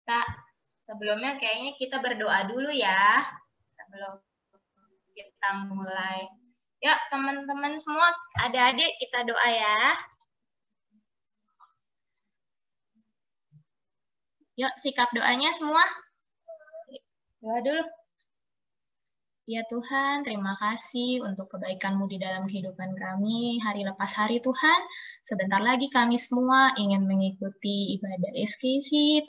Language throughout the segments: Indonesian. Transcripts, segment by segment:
Kak, sebelumnya kayaknya kita berdoa dulu ya. Sebelum kita mulai. Yuk teman-teman semua, adik-adik kita doa ya. Yuk sikap doanya semua. Doa dulu. Ya Tuhan, terima kasih untuk kebaikan-Mu di dalam kehidupan kami hari lepas hari Tuhan. Sebentar lagi kami semua ingin mengikuti ibadah SKC.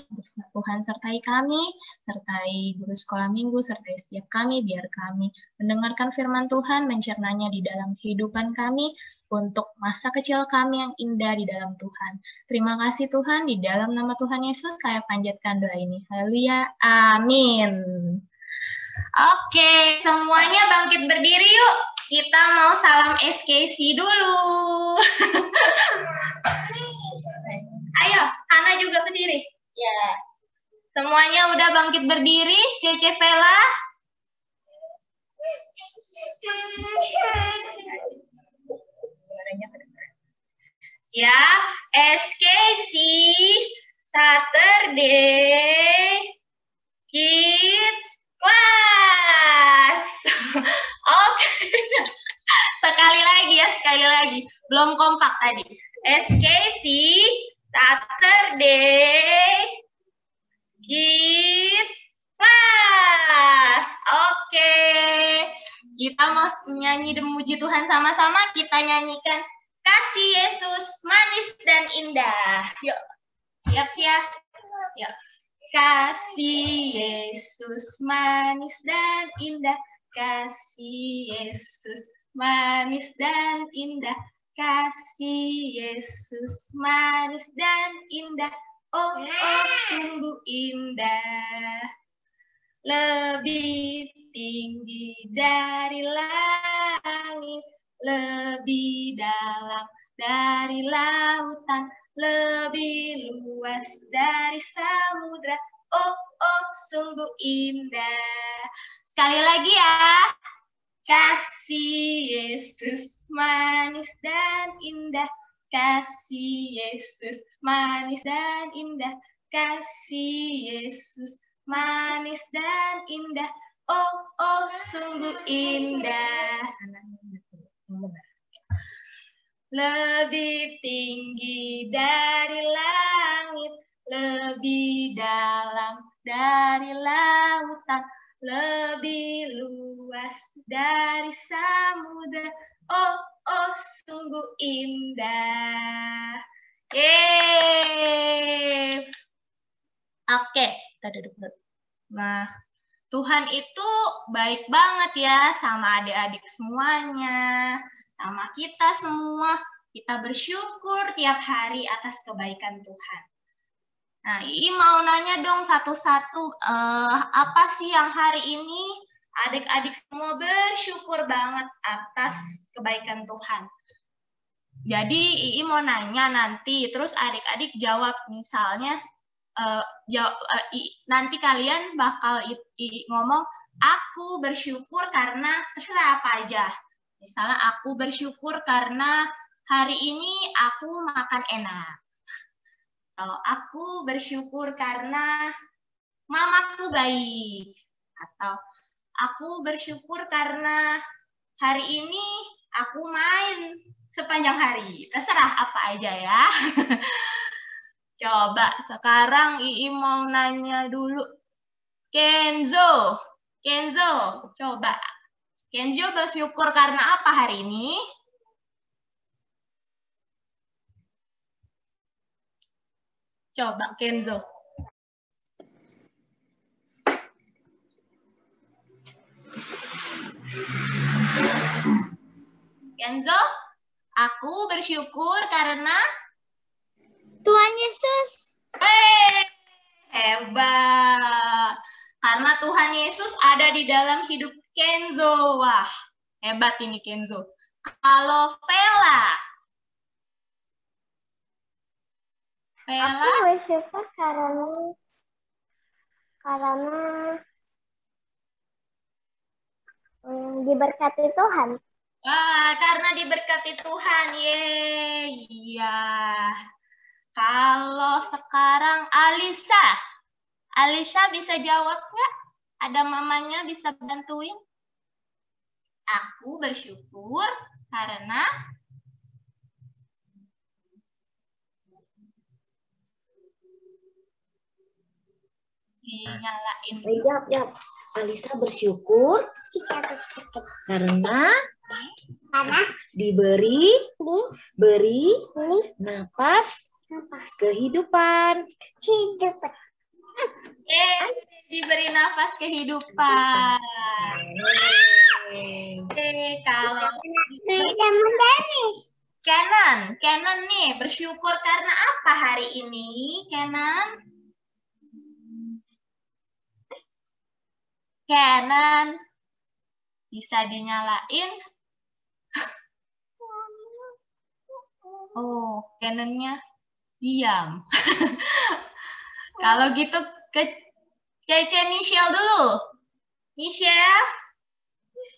Tuhan sertai kami, sertai guru sekolah minggu, sertai setiap kami, biar kami mendengarkan firman Tuhan, mencernanya di dalam kehidupan kami, untuk masa kecil kami yang indah di dalam Tuhan. Terima kasih Tuhan, di dalam nama Tuhan Yesus saya panjatkan doa ini. Haleluya, amin. Oke, semuanya bangkit berdiri yuk. Kita mau salam SKC dulu. Ayo, Hana juga berdiri. Ya. Semuanya udah bangkit berdiri. Cece Vela. Ya, SKC Saturday Kids Class. Oke. Sekali lagi. Belum kompak tadi. SKC Saturday Kids Class. Oke. Kita mau nyanyi dan memuji Tuhan sama-sama. Kita nyanyikan Kasih Yesus Manis dan Indah. Yuk. Siap-siap. Yuk. Kasih Yesus manis dan indah, kasih Yesus manis dan indah, kasih Yesus manis dan indah, oh sungguh indah, lebih tinggi dari langit, lebih dalam dari lautan, lebih luas dari samudra. Oh, sungguh indah. Sekali lagi ya. Kasih Yesus manis dan indah. Kasih Yesus manis dan indah. Kasih Yesus manis dan indah. Oh, sungguh indah. Lebih tinggi dari langit, lebih dalam dari lautan, lebih luas dari samudra. Oh, sungguh indah. Yeay. Oke, kita duduk dulu. Nah, Tuhan itu baik banget ya sama adik-adik semuanya, sama kita semua. Kita bersyukur tiap hari atas kebaikan Tuhan. Nah, Ii mau nanya dong satu-satu, apa sih yang hari ini adik-adik semua bersyukur banget atas kebaikan Tuhan? Jadi Ii mau nanya nanti, terus adik-adik jawab. Misalnya, nanti kalian bakal ngomong, aku bersyukur karena terserah apa aja. Misalnya aku bersyukur karena hari ini aku makan enak. Atau aku bersyukur karena mamaku baik. Atau aku bersyukur karena hari ini aku main sepanjang hari. Terserah apa aja ya. Coba sekarang Ii mau nanya dulu. Kenzo, coba. Kenzo bersyukur karena apa hari ini? Coba Kenzo. Kenzo, aku bersyukur karena Tuhan Yesus. Hebat. Karena Tuhan Yesus ada di dalam hidup Kenzo. Wah, hebat ini Kenzo. Kalau Vela. Aku bersyukur karena diberkati Tuhan. Karena diberkati Tuhan. Iya. Kalau sekarang Alisa. Alisha bisa jawab nggak? Ada mamanya bisa bantuin? Aku bersyukur karena dinyalain. Jawab. Alisa bersyukur karena diberi nafas kehidupan. Diberi nafas kehidupan. Kalau Kenan nih bersyukur karena apa hari ini, Kenan? Kenan bisa dinyalain? Oh, Kenannya diam. Kalau gitu ke Cece Michelle dulu. Michelle,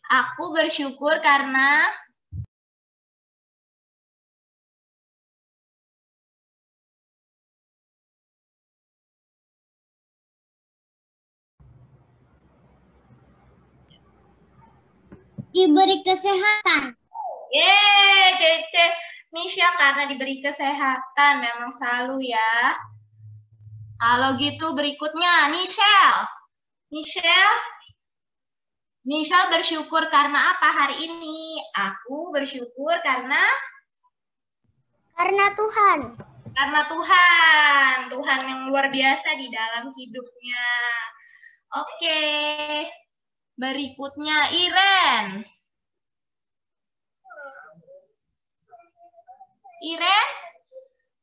aku bersyukur karena diberi kesehatan. Cece Michelle karena diberi kesehatan memang selalu ya. Kalau gitu berikutnya Michelle bersyukur karena apa hari ini? Aku bersyukur karena Tuhan. Karena Tuhan yang luar biasa di dalam hidupnya. Oke. Berikutnya Iren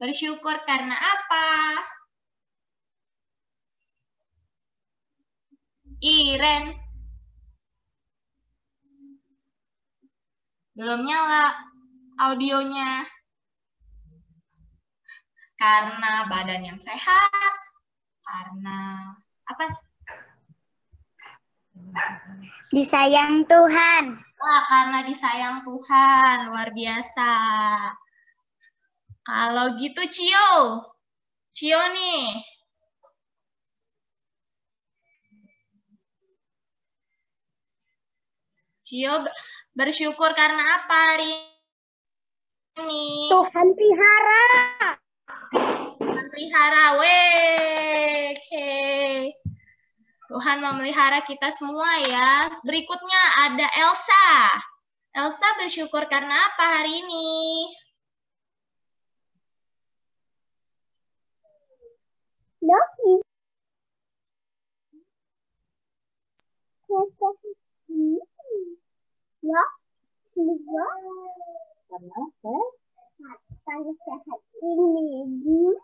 bersyukur karena apa? Iren belum nyala audionya. Karena badan yang sehat, karena apa? Disayang Tuhan. Karena disayang Tuhan, luar biasa. Kalau gitu Cio nih. Cio bersyukur karena apa hari ini? Tuhan pelihara. Tuhan pelihara, Tuhan memelihara kita semua ya. Berikutnya ada Elsa. Elsa bersyukur karena apa hari ini? Loki. Karena sehat ini.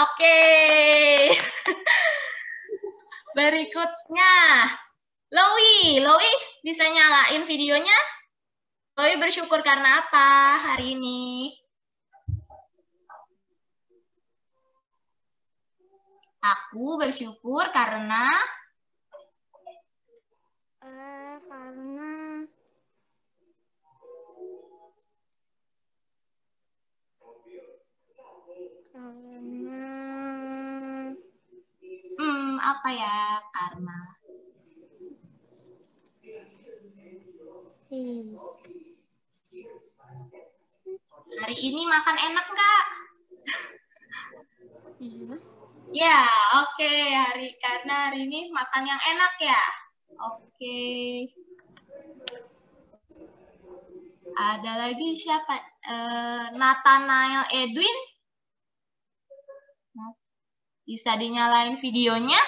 Oke. Berikutnya, Lowi bisa nyalain videonya? Lowi bersyukur karena apa hari ini? Aku bersyukur karena apa ya? Karena hari ini makan enak nggak? Ya, oke. Karena hari ini makan yang enak ya. Oke. Ada lagi siapa? Nathanael Edwin. Bisa dinyalain videonya?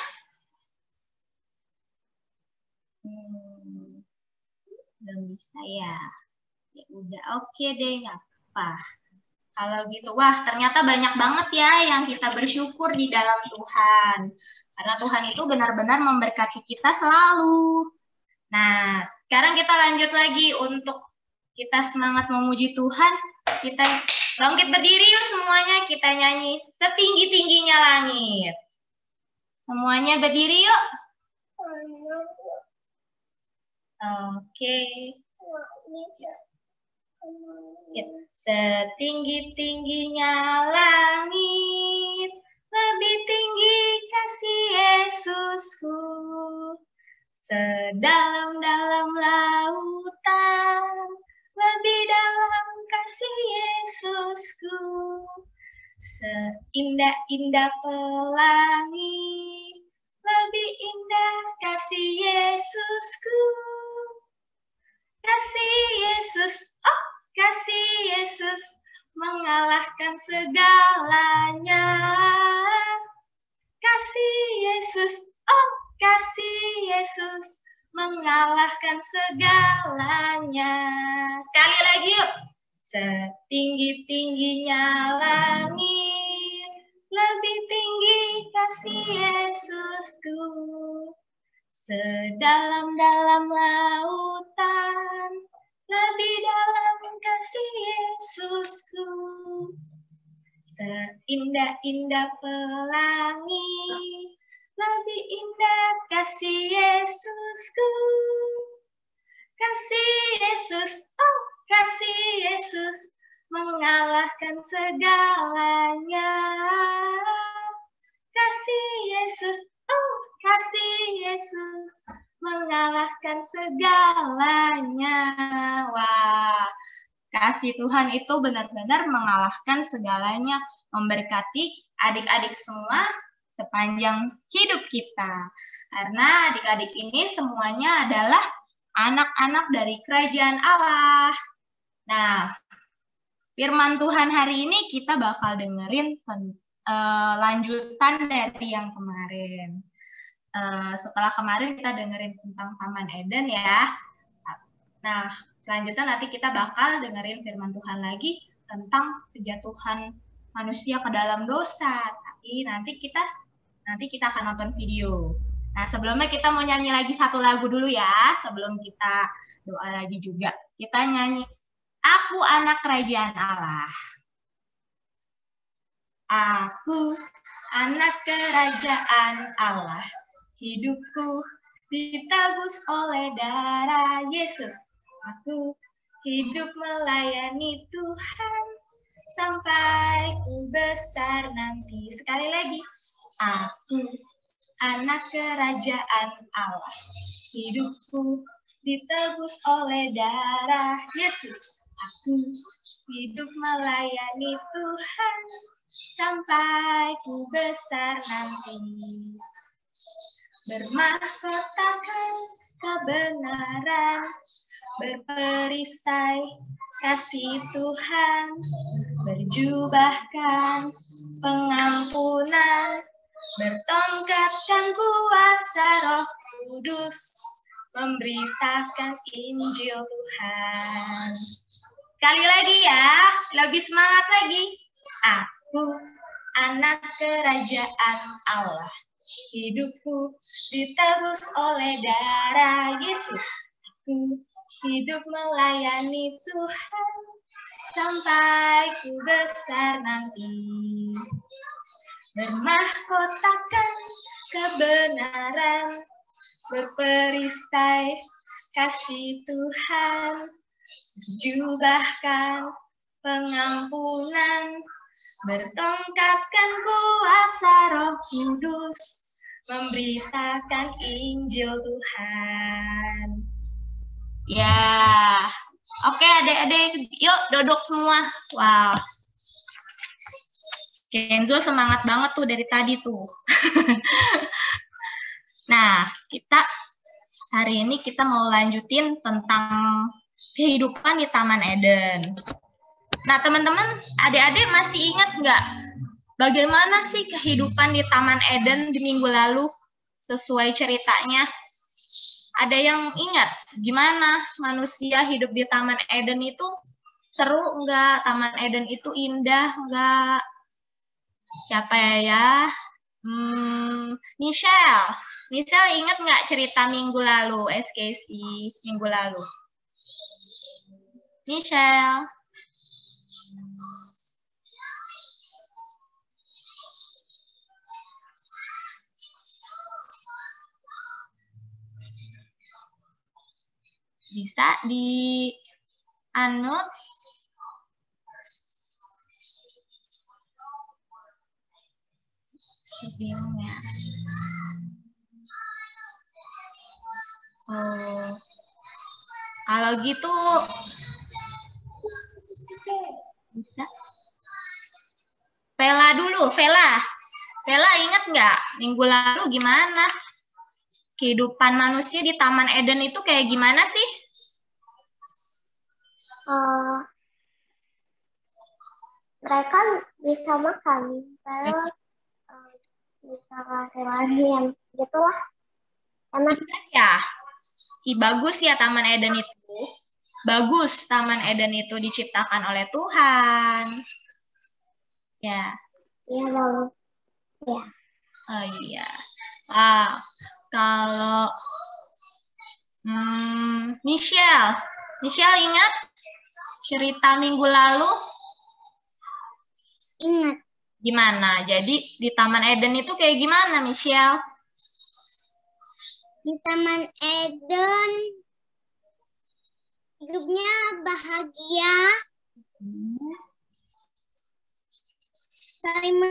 Belum bisa ya. Ya udah, oke deh, nggak apa. Kalau gitu, wah ternyata banyak banget ya yang kita bersyukur di dalam Tuhan. Karena Tuhan itu benar-benar memberkati kita selalu. Nah, sekarang kita lanjut lagi untuk kita semangat memuji Tuhan. Kita bangkit berdiri yuk semuanya, kita nyanyi setinggi-tingginya langit. Semuanya berdiri yuk. Oke. Setinggi-tingginya langit, lebih tinggi kasih Yesusku. Sedalam-dalam lautan, lebih dalam kasih Yesusku. Seindah-indah pelangi, lebih indah kasih Yesusku. Kasih Yesus, oh kasih Yesus, mengalahkan segalanya. Kasih Yesus, oh kasih Yesus, mengalahkan segalanya. Sekali lagi yuk. Setinggi-tingginya langit, lebih tinggi kasih Yesusku. Sedalam-dalam lautan, lebih dalam kasih Yesusku. Seindah-indah pelangi, lebih indah kasih Yesusku. Kasih Yesus, oh kasih Yesus, mengalahkan segalanya. Kasih Yesus, oh kasih Yesus, mengalahkan segalanya. Wah, kasih Tuhan itu benar-benar mengalahkan segalanya, memberkati adik-adik semua sepanjang hidup kita. Karena adik-adik ini semuanya adalah anak-anak dari kerajaan Allah. Nah, firman Tuhan hari ini kita bakal dengerin lanjutan dari yang kemarin. Setelah kemarin kita dengerin tentang Taman Eden ya. Nah, selanjutnya nanti kita bakal dengerin firman Tuhan lagi tentang kejatuhan manusia ke dalam dosa. Tapi nanti kita akan nonton video. Nah, sebelumnya kita mau nyanyi lagi satu lagu dulu ya, sebelum kita doa lagi juga. Kita nyanyi, Aku Anak Kerajaan Allah. Aku anak kerajaan Allah, hidupku ditebus oleh darah Yesus. Aku hidup melayani Tuhan sampai ku besar nanti. Sekali lagi, aku anak kerajaan Allah, hidupku ditebus oleh darah Yesus. Aku hidup melayani Tuhan sampai ku besar nanti. Bermahkotakan kebenaran, berperisai kasih Tuhan, berjubahkan pengampunan, bertongkatkan kuasa Roh Kudus, memberitakan Injil Tuhan. Sekali lagi ya, lebih semangat lagi. Aku anak kerajaan Allah, hidupku ditebus oleh darah Yesus. Aku hidup melayani Tuhan sampai ku besar nanti. Bermahkotakan kebenaran, berperisai kasih Tuhan, berjubahkan pengampunan, bertongkatkan kuasa Roh Kudus, memberitakan Injil Tuhan. Ya, oke adik-adik, yuk duduk semua. Wow, Kenzo semangat banget tuh dari tadi tuh. Nah, hari ini kita mau lanjutin tentang kehidupan di Taman Eden. Nah, teman-teman, adik-adik masih ingat nggak bagaimana sih kehidupan di Taman Eden di minggu lalu sesuai ceritanya? Ada yang ingat gimana manusia hidup di Taman Eden itu? Seru nggak? Taman Eden itu indah nggak? Siapa ya? Michelle ingat nggak cerita minggu lalu, SKC minggu lalu? Michelle. Bisa di unmute. Bingungnya. Oh, kalau gitu bisa. Vela dulu, Vela. Vela ingat nggak minggu lalu gimana? Kehidupan manusia di Taman Eden itu kayak gimana sih? Mereka bisa makan, terus bisa lari-larian, gitulah. Enak. Ya, bagus ya Taman Eden itu. Bagus Taman Eden itu diciptakan oleh Tuhan. Ya. Iya, bagus. Ya. Oh iya. Kalau Michelle ingat cerita minggu lalu? Ingat. Gimana? Jadi di Taman Eden itu kayak gimana, Michelle? Di Taman Eden hidupnya bahagia. Saling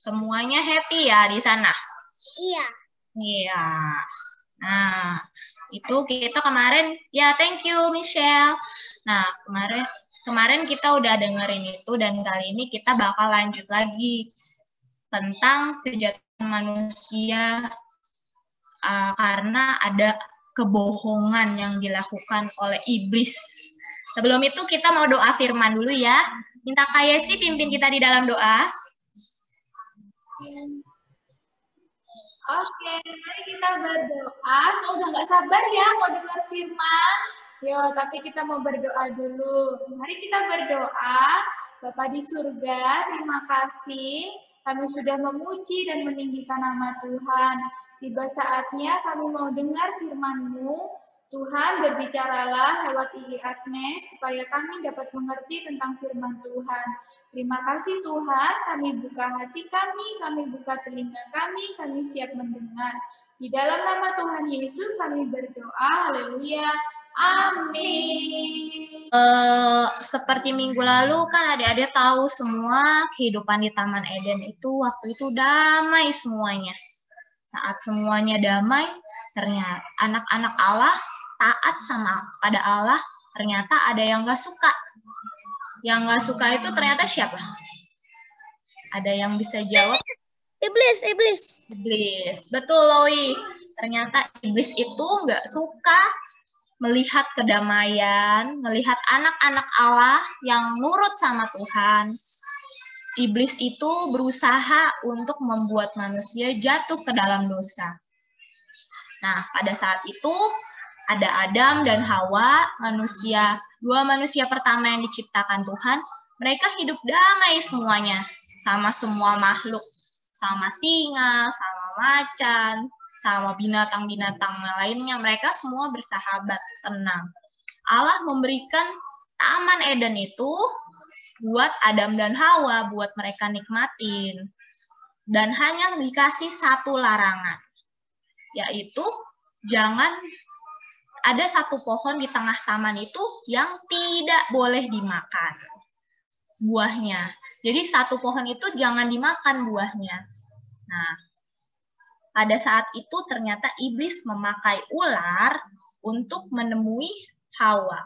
Semuanya happy ya di sana? Iya. Iya. Nah, itu kita kemarin, ya thank you Michelle. Nah, kemarin kita udah dengerin itu dan kali ini kita bakal lanjut lagi tentang kejahatan manusia karena ada kebohongan yang dilakukan oleh iblis. Sebelum itu kita mau doa firman dulu ya. Minta Kak Yesi pimpin kita di dalam doa. Oke, mari kita berdoa. So, udah nggak sabar ya mau dengar firman. Yo, tapi kita mau berdoa dulu. Mari kita berdoa. Bapa di surga, terima kasih. Kami sudah memuji dan meninggikan nama Tuhan. Tiba saatnya kami mau dengar firman-Mu. Tuhan, berbicaralah lewat Ibu Agnes, supaya kami dapat mengerti tentang firman Tuhan. Terima kasih Tuhan, kami buka hati kami buka telinga kami siap mendengar. Di dalam nama Tuhan Yesus kami berdoa, haleluya, amin. Seperti minggu lalu kan adik-adik tahu semua kehidupan di Taman Eden itu waktu itu damai semuanya. Saat semuanya damai, ternyata anak-anak Allah taat pada Allah, ternyata ada yang nggak suka. Yang nggak suka itu ternyata siapa? Ada yang bisa jawab? Iblis. Betul, Loi. Ternyata iblis itu nggak suka melihat kedamaian, melihat anak-anak Allah yang nurut sama Tuhan. Iblis itu berusaha untuk membuat manusia jatuh ke dalam dosa. Nah, pada saat itu ada Adam dan Hawa, dua manusia pertama yang diciptakan Tuhan. Mereka hidup damai semuanya, sama semua makhluk, sama singa, sama macan, sama binatang-binatang lainnya. Mereka semua bersahabat, tenang. Allah memberikan Taman Eden itu buat Adam dan Hawa, buat mereka nikmatin. Dan hanya dikasih satu larangan, yaitu jangan ada satu pohon di tengah taman itu yang tidak boleh dimakan buahnya. Jadi satu pohon itu jangan dimakan buahnya. Nah, pada saat itu ternyata iblis memakai ular untuk menemui Hawa.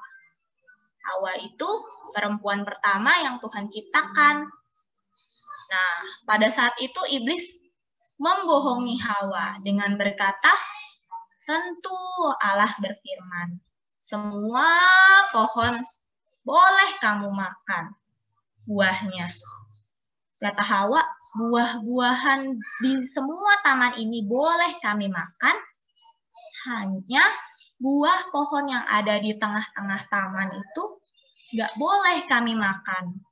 Hawa itu perempuan pertama yang Tuhan ciptakan. Nah, pada saat itu iblis membohongi Hawa dengan berkata, tentu Allah berfirman, semua pohon boleh kamu makan buahnya. Kata Hawa, buah-buahan di semua taman ini boleh kami makan, hanya buah pohon yang ada di tengah-tengah taman itu nggak boleh kami makan.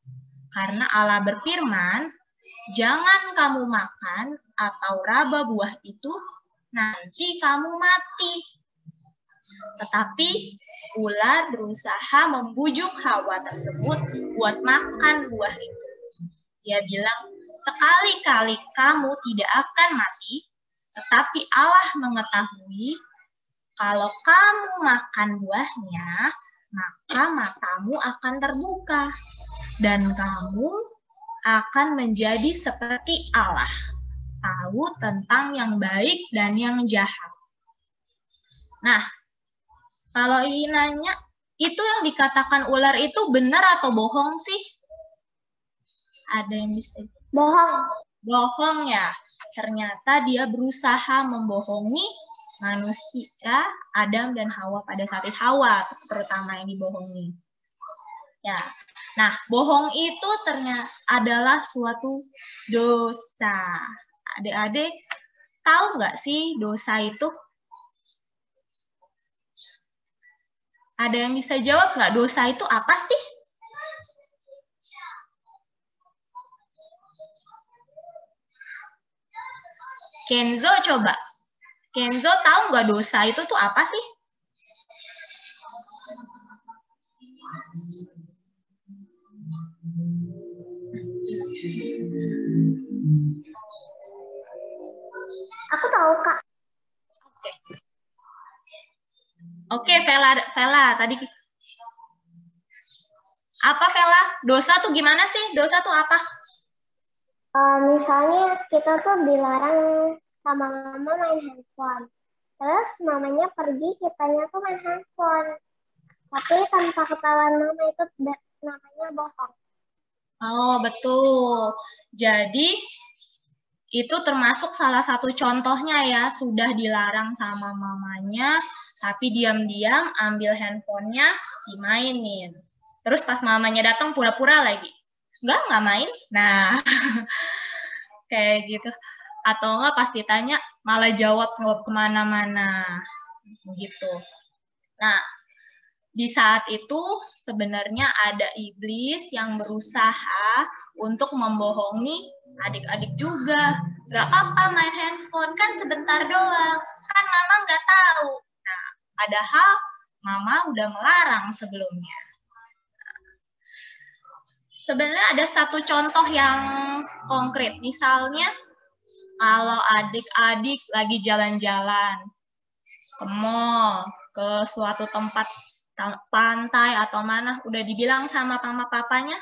Karena Allah berfirman, jangan kamu makan atau raba buah itu, nanti kamu mati. Tetapi ular berusaha membujuk Hawa tersebut buat makan buah itu. Dia bilang, sekali-kali kamu tidak akan mati, tetapi Allah mengetahui kalau kamu makan buahnya, maka matamu akan terbuka. dan kamu akan menjadi seperti Allah, tahu tentang yang baik dan yang jahat. Nah, kalau ini nanya, itu yang dikatakan ular itu benar atau bohong sih? Ada yang bisa? Bohong. Bohong ya. Ternyata dia berusaha membohongi manusia, Adam dan Hawa pada saat itu. Hawa terutama yang dibohongi. Ya. Nah, bohong itu ternyata adalah suatu dosa. Adik-adik tahu nggak sih dosa itu? Ada yang bisa jawab nggak, dosa itu apa sih? Kenzo coba. Kenzo tahu nggak dosa itu tuh apa sih? Aku tahu, Kak. Oke, Vela tadi. Apa Vela? Dosa tuh gimana sih? Dosa tuh apa? Misalnya kita tuh dilarang sama mama main handphone. Terus mamanya pergi, kitanya tuh main handphone. Tapi tanpa ketahuan mama, itu namanya bohong. Oh, betul. Jadi, itu termasuk salah satu contohnya ya, sudah dilarang sama mamanya, tapi diam-diam ambil handphonenya, dimainin. Terus pas mamanya datang pura-pura lagi. Enggak main. Nah, kayak gitu. Atau enggak pas ditanya, malah jawab kemana-mana. Gitu. Nah, di saat itu sebenarnya ada iblis yang berusaha untuk membohongi adik-adik juga. Gak apa-apa main handphone, kan sebentar doang. Kan mama nggak tahu. Nah, padahal mama udah melarang sebelumnya. Sebenarnya ada satu contoh yang konkret. Misalnya, kalau adik-adik lagi jalan-jalan ke mall, ke suatu tempat pantai atau mana, udah dibilang sama mama papanya,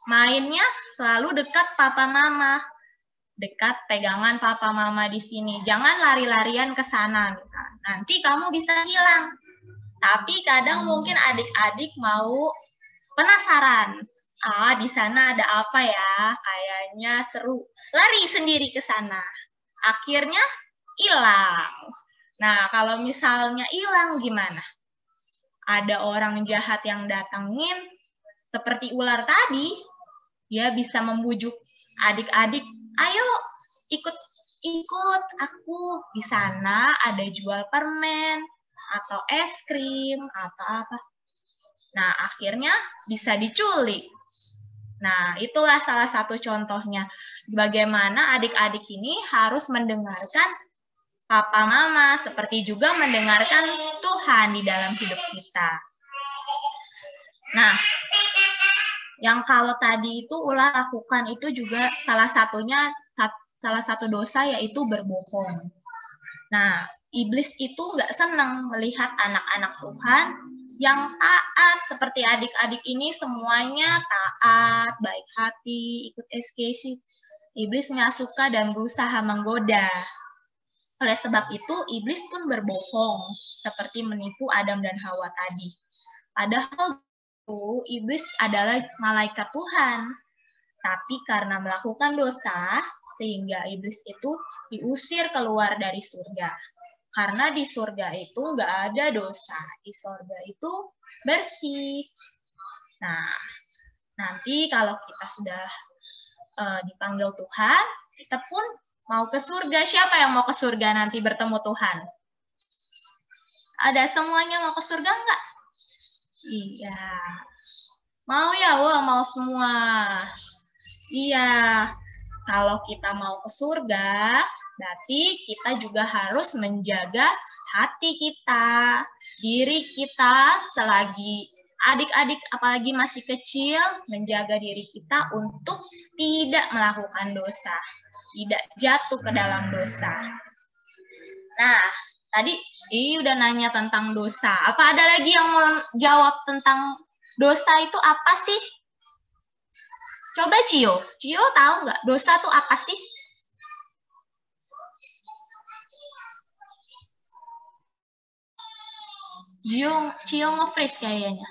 mainnya selalu dekat papa mama, dekat pegangan papa mama di sini. Jangan lari-larian ke sana, misalnya. Nanti kamu bisa hilang. Tapi kadang mungkin adik-adik mau penasaran. Di sana ada apa ya? Kayaknya seru. Lari sendiri ke sana. Akhirnya hilang. Nah, kalau misalnya hilang gimana? Ada orang jahat yang datangin, seperti ular tadi, dia bisa membujuk adik-adik, ayo ikut aku, di sana ada jual permen, atau es krim, atau apa. Nah, akhirnya bisa diculik. Nah, itulah salah satu contohnya. Bagaimana adik-adik ini harus mendengarkan papa mama, seperti juga mendengarkan Tuhan di dalam hidup kita. Nah, yang kalau tadi itu ular lakukan itu juga salah satu dosa, yaitu berbohong. Nah, iblis itu nggak senang melihat anak-anak Tuhan yang taat, seperti adik-adik ini semuanya taat, baik hati, ikut SKC. Iblis nggak suka dan berusaha menggoda. Oleh sebab itu, iblis pun berbohong, seperti menipu Adam dan Hawa tadi. Padahal itu, iblis adalah malaikat Tuhan. Tapi karena melakukan dosa, sehingga iblis itu diusir keluar dari surga. Karena di surga itu nggak ada dosa. Di surga itu bersih. Nah, nanti kalau kita sudah dipanggil Tuhan, kita pun mau ke surga. Siapa yang mau ke surga nanti bertemu Tuhan? Ada semuanya mau ke surga enggak? Iya. Mau ya? Wah, mau semua. Iya. Kalau kita mau ke surga, berarti kita juga harus menjaga hati kita, diri kita selagi adik-adik apalagi masih kecil, menjaga diri kita untuk tidak melakukan dosa. Tidak jatuh ke dalam dosa. Nah, tadi udah nanya tentang dosa. Apa ada lagi yang mau jawab tentang dosa itu apa sih? Coba Cio. Cio tahu nggak dosa tuh apa sih? Cio nge-freeze kayaknya.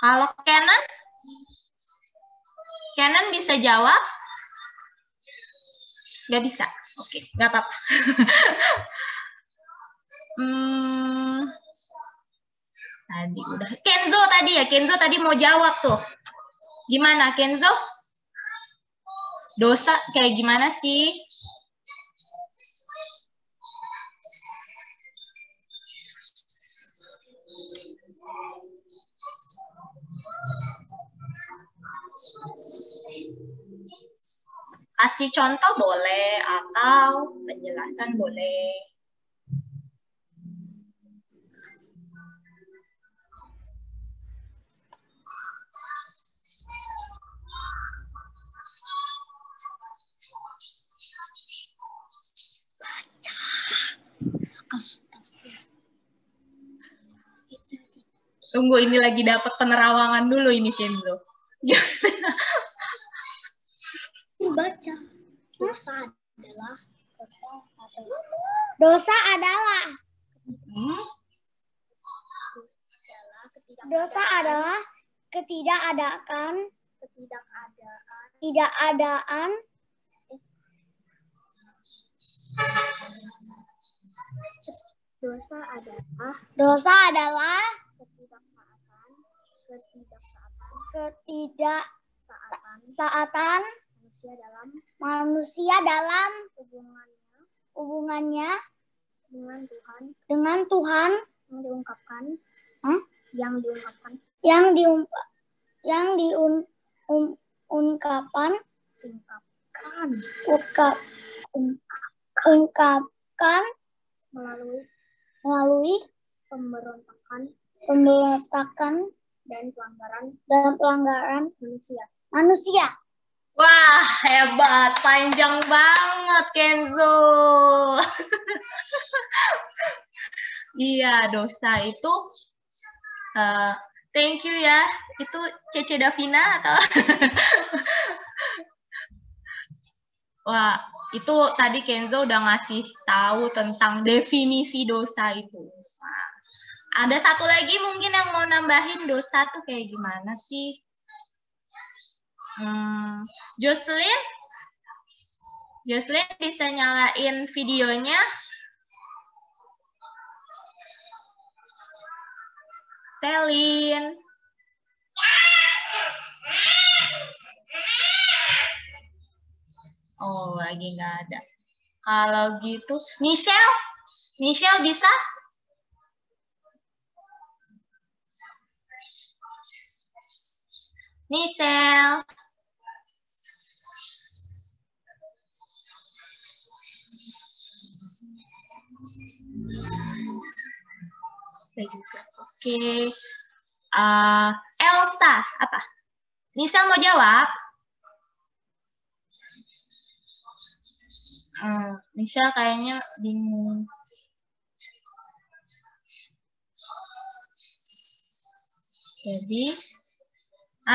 Kalau Kenan bisa jawab? Nggak bisa. Oke, nggak apa-apa. Tadi udah. Kenzo tadi mau jawab tuh. Gimana Kenzo? Dosa kayak gimana sih? Kasih contoh boleh atau penjelasan boleh. Tunggu, ini lagi dapat penerawangan dulu ini Kenzo. Baca. Dosa adalah ketidakadaan ketidaktaatan manusia dalam hubungannya dengan Tuhan yang diungkapkan melalui pemberontakan dan pelanggaran manusia. Wah, hebat. Panjang banget, Kenzo. Iya, dosa itu. Thank you ya. Itu Cece Davina atau? Wah, itu tadi Kenzo udah ngasih tahu tentang definisi dosa itu. Nah, ada satu lagi mungkin yang mau nambahin dosa tuh kayak gimana sih? Jocelyn bisa nyalain videonya. Selin. Oh, lagi nggak ada. Kalau gitu, Michelle bisa? Michelle. Oke. Elsa, apa? Michelle mau jawab? Michelle kayaknya bingung. Jadi,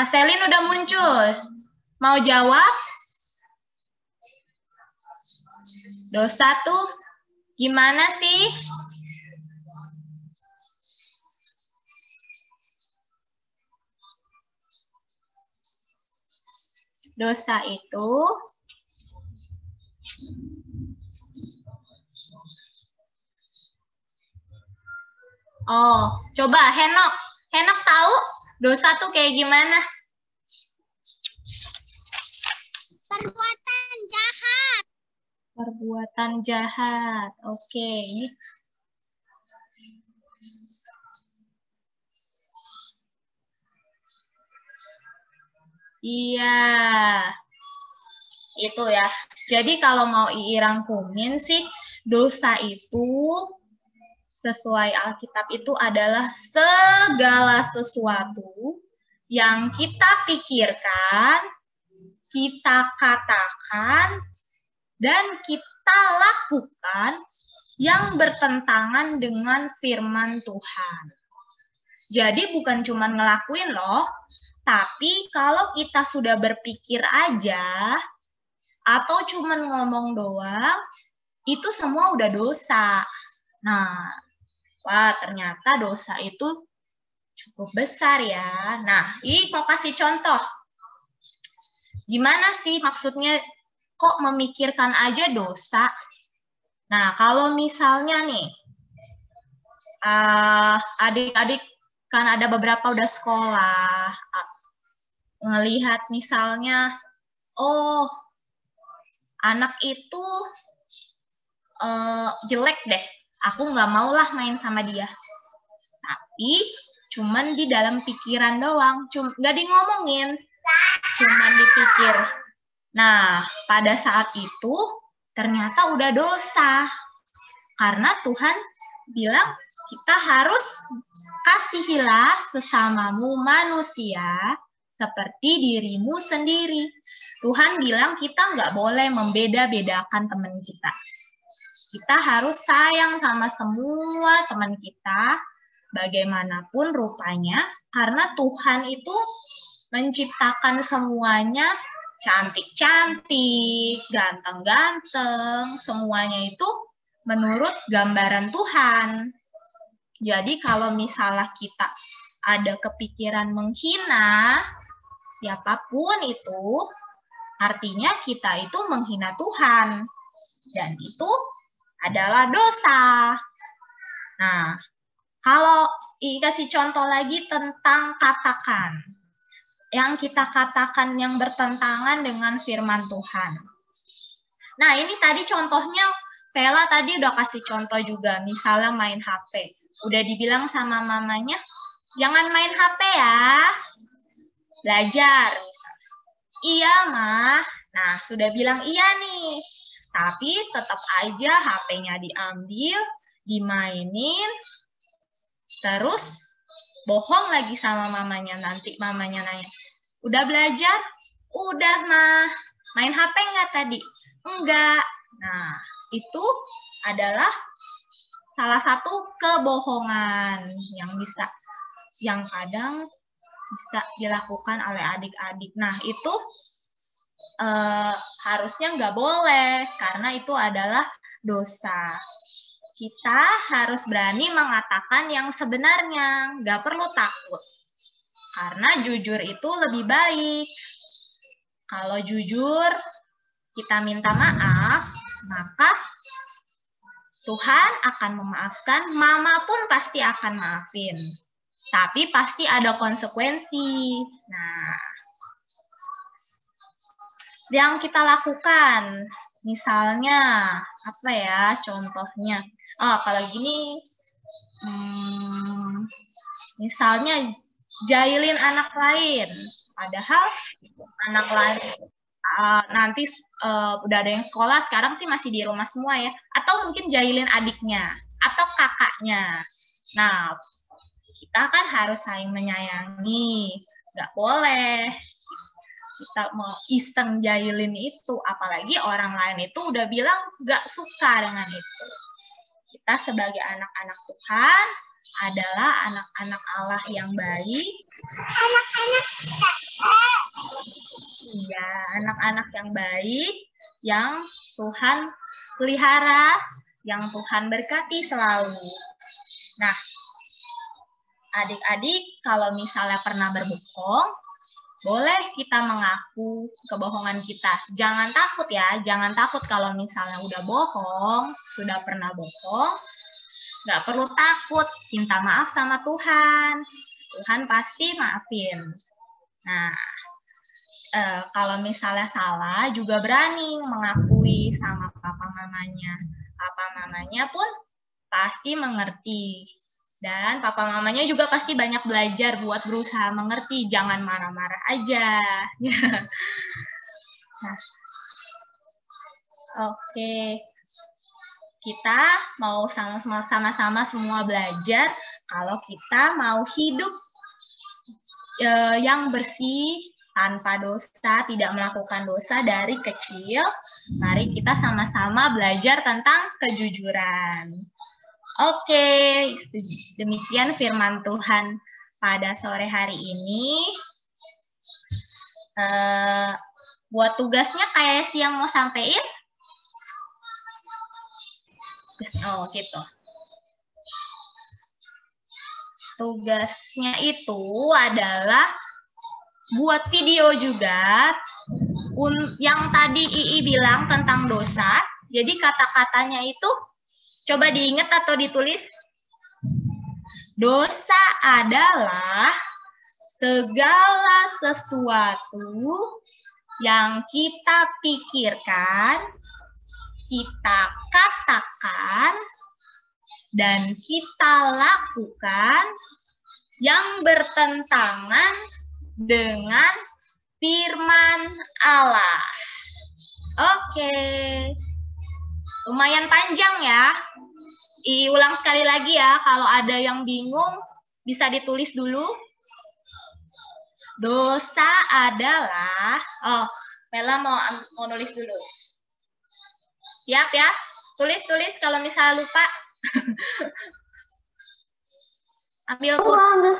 Selin udah muncul. Mau jawab? Dosa tuh gimana sih? Dosa itu coba Henok tahu dosa tuh kayak gimana? Perbuatan jahat. Oke. Iya. Itu ya. Jadi kalau mau Ii rangkumin sih, dosa itu sesuai Alkitab itu adalah segala sesuatu yang kita pikirkan, kita katakan, dan kita lakukan yang bertentangan dengan firman Tuhan. Jadi bukan cuma ngelakuin loh, Tapi kalau kita sudah berpikir aja, atau cuman ngomong doang, itu semua udah dosa. Nah, wah ternyata dosa itu cukup besar ya. Nah, ini mau kasih contoh. Gimana sih maksudnya kok memikirkan aja dosa? Nah, kalau misalnya nih, adik-adik kan ada beberapa udah sekolah, ngelihat misalnya, oh anak itu jelek deh, aku nggak maulah main sama dia. Tapi cuman di dalam pikiran doang, nggak di ngomongin, cuman dipikir. Nah, pada saat itu ternyata udah dosa. Karena Tuhan bilang kita harus kasihilah sesamamu manusia seperti dirimu sendiri. Tuhan bilang kita nggak boleh membeda-bedakan teman kita. Kita harus sayang sama semua teman kita, bagaimanapun rupanya, karena Tuhan itu menciptakan semuanya cantik-cantik, ganteng-ganteng, semuanya itu menurut gambaran Tuhan. Jadi kalau misalnya kita ada kepikiran menghina siapapun itu, artinya kita itu menghina Tuhan. Dan itu adalah dosa. Nah, kalau dikasih contoh lagi tentang katakan. Yang kita katakan yang bertentangan dengan firman Tuhan. Nah, ini tadi contohnya Vela tadi udah kasih contoh juga, misalnya main HP. Udah dibilang sama mamanya, jangan main HP ya, belajar. Iya, Mah. Nah, sudah bilang iya nih. Tapi tetap aja HP-nya diambil, dimainin, terus bohong lagi sama mamanya. Nanti mamanya nanya, udah belajar? Udah, Mah. Main HP nggak tadi? Enggak. Nah, itu adalah salah satu kebohongan yang kadang bisa dilakukan oleh adik-adik. Nah, itu harusnya nggak boleh, karena itu adalah dosa. Kita harus berani mengatakan yang sebenarnya, nggak perlu takut. Karena jujur itu lebih baik. Kalau jujur, kita minta maaf, maka Tuhan akan memaafkan, mama pun pasti akan maafin. Tapi pasti ada konsekuensi. Nah, yang kita lakukan, misalnya, apa ya contohnya? Oh, kalau gini, misalnya jahilin anak lain. Padahal anak lain nanti udah ada yang sekolah, sekarang sih masih di rumah semua ya. Atau mungkin jahilin adiknya atau kakaknya. Nah, kita kan harus saling menyayangi. Nggak boleh kita mau iseng jahilin itu. Apalagi orang lain itu udah bilang nggak suka dengan itu. Kita sebagai anak-anak Tuhan adalah anak-anak Allah yang baik. Iya, anak-anak yang baik, yang Tuhan pelihara, yang Tuhan berkati selalu. Nah, adik-adik kalau misalnya pernah berbohong, boleh kita mengaku kebohongan kita. Jangan takut ya, jangan takut kalau misalnya udah bohong, sudah pernah bohong, nggak perlu takut, minta maaf sama Tuhan. Tuhan pasti maafin. Nah, kalau misalnya salah juga berani mengakui sama papa mamanya. Papa mamanya pun pasti mengerti. Dan papa mamanya juga pasti banyak belajar buat berusaha mengerti. Jangan marah-marah aja. Nah, oke. Kita mau sama-sama semua belajar kalau kita mau hidup yang bersih, tanpa dosa, tidak melakukan dosa dari kecil. Mari kita sama-sama belajar tentang kejujuran. Oke, demikian firman Tuhan pada sore hari ini. Buat tugasnya kayak si yang mau sampein. Oh, gitu. Tugasnya itu adalah buat video juga. Yang tadi Ii bilang tentang dosa. Jadi kata-katanya itu coba diingat atau ditulis. Dosa adalah segala sesuatu yang kita pikirkan, kita katakan, dan kita lakukan yang bertentangan dengan firman Allah. Oke. Lumayan panjang ya. Ulang sekali lagi ya, kalau ada yang bingung bisa ditulis dulu. Dosa adalah, Mela mau nulis dulu. Siap ya? Tulis kalau misalnya lupa. Ambil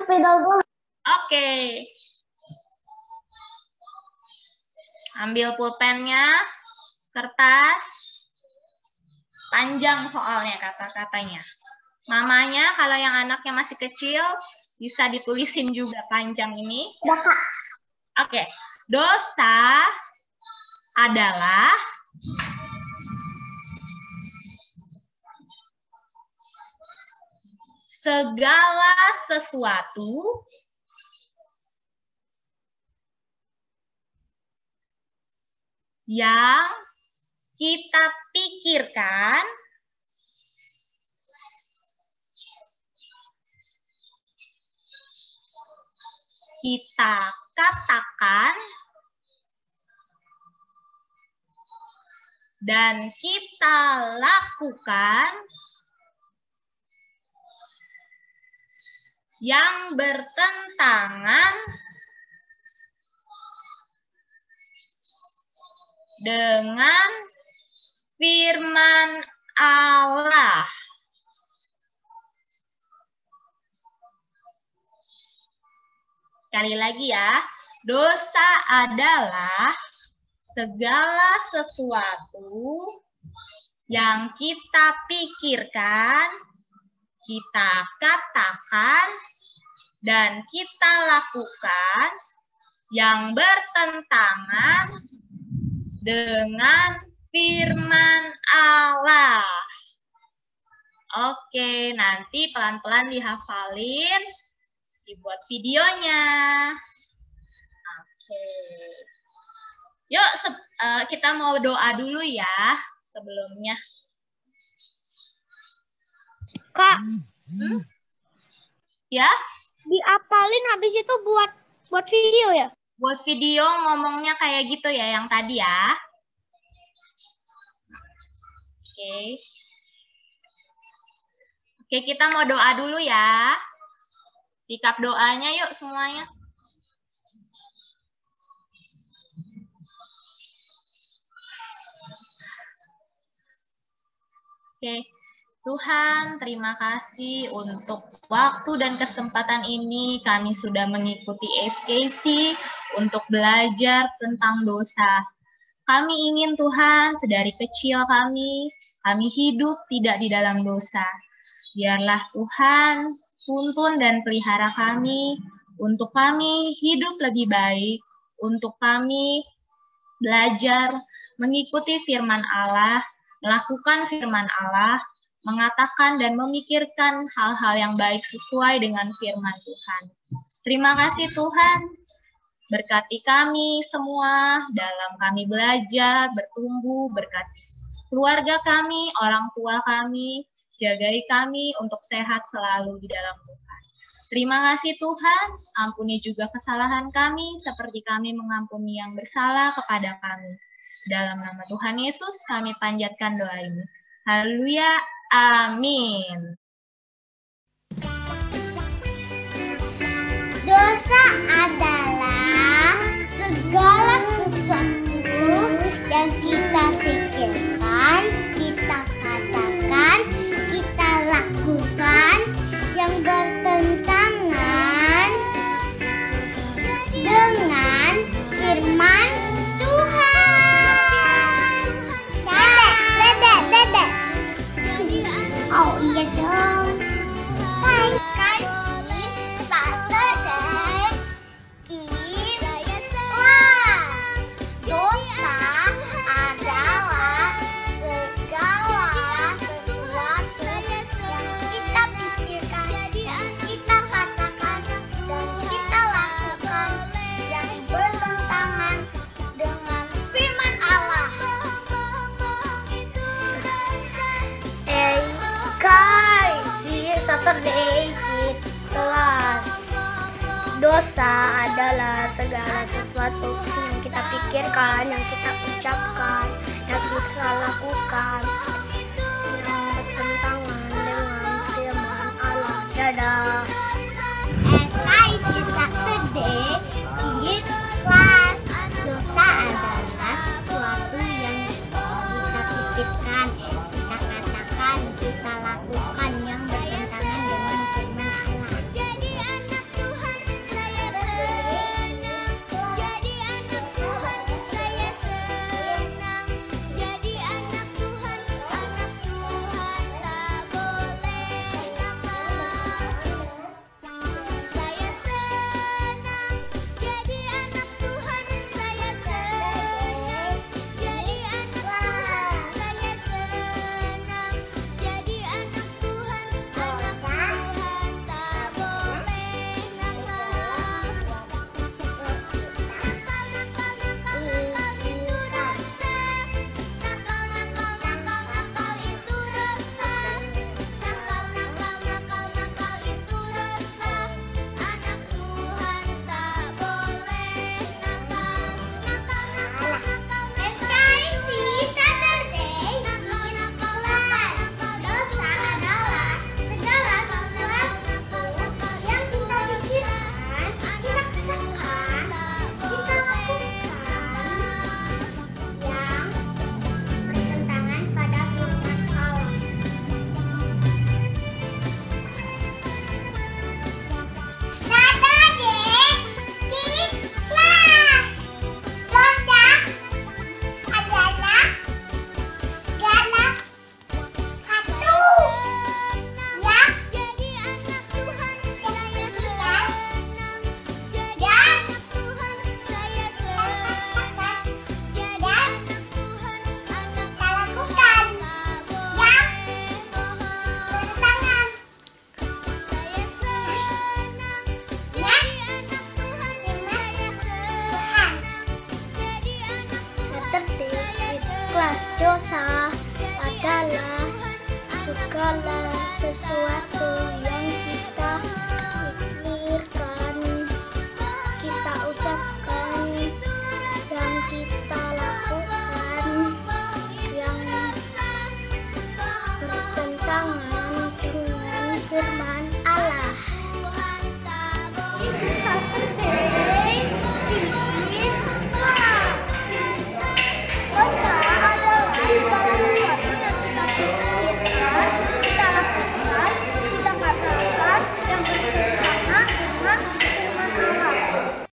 spidol dulu. Oke. Ambil pulpennya, kertas. Panjang soalnya kata-katanya. Mamanya kalau yang anaknya masih kecil bisa ditulisin juga panjang ini. Udah, Kak. Oke. Dosa adalah segala sesuatu yang kita pikirkan, kita katakan, dan kita lakukan yang bertentangan dengan firman Allah. Sekali lagi ya, dosa adalah segala sesuatu yang kita pikirkan, kita katakan, dan kita lakukan yang bertentangan dengan firman Allah. Oke, nanti pelan-pelan dihafalin, dibuat videonya. Oke. Yuk, kita mau doa dulu ya sebelumnya. Kak, Ya? diapalin habis itu buat video ya? Buat video ngomongnya kayak gitu ya yang tadi ya. Oke. Oke, kita mau doa dulu ya. Sikap doanya yuk semuanya. Oke. Tuhan, terima kasih untuk waktu dan kesempatan ini. Kami sudah mengikuti SKC untuk belajar tentang dosa. Kami ingin Tuhan, sedari kecil kami hidup tidak di dalam dosa. Biarlah Tuhan tuntun dan pelihara kami, untuk kami hidup lebih baik, untuk kami belajar mengikuti firman Allah, melakukan firman Allah, mengatakan dan memikirkan hal-hal yang baik sesuai dengan firman Tuhan. Terima kasih Tuhan, berkati kami semua dalam kami belajar, bertumbuh, berkati keluarga kami, orang tua kami, jagai kami untuk sehat selalu di dalam Tuhan. Terima kasih Tuhan, ampuni juga kesalahan kami seperti kami mengampuni yang bersalah kepada kami. Dalam nama Tuhan Yesus kami panjatkan doa ini. Haleluya. Amin. Dosa adalah segala sesuatu yang kita pikirkan, kita katakan, kita lakukan yang bertentangan dengan firman Dosa adalah segala sesuatu yang kita pikirkan, yang kita ucapkan, yang kita lakukan, yang bertentangan dengan firman Allah. Dadah. And guys, it's Saturday in class. Dosa adalah sesuatu yang kita pikirkan, kita katakan, kita lakukan yang bertentangan dengan firman Allah. Jadi anak Tuhan saya senang, jadi anak Tuhan saya senang, jadi anak Tuhan tak boleh nakal. Saya senang, jadi anak Tuhan saya senang, jadi anak Tuhan saya senang, jadi anak Tuhan tak boleh Dosa adalah segala sesuatu yang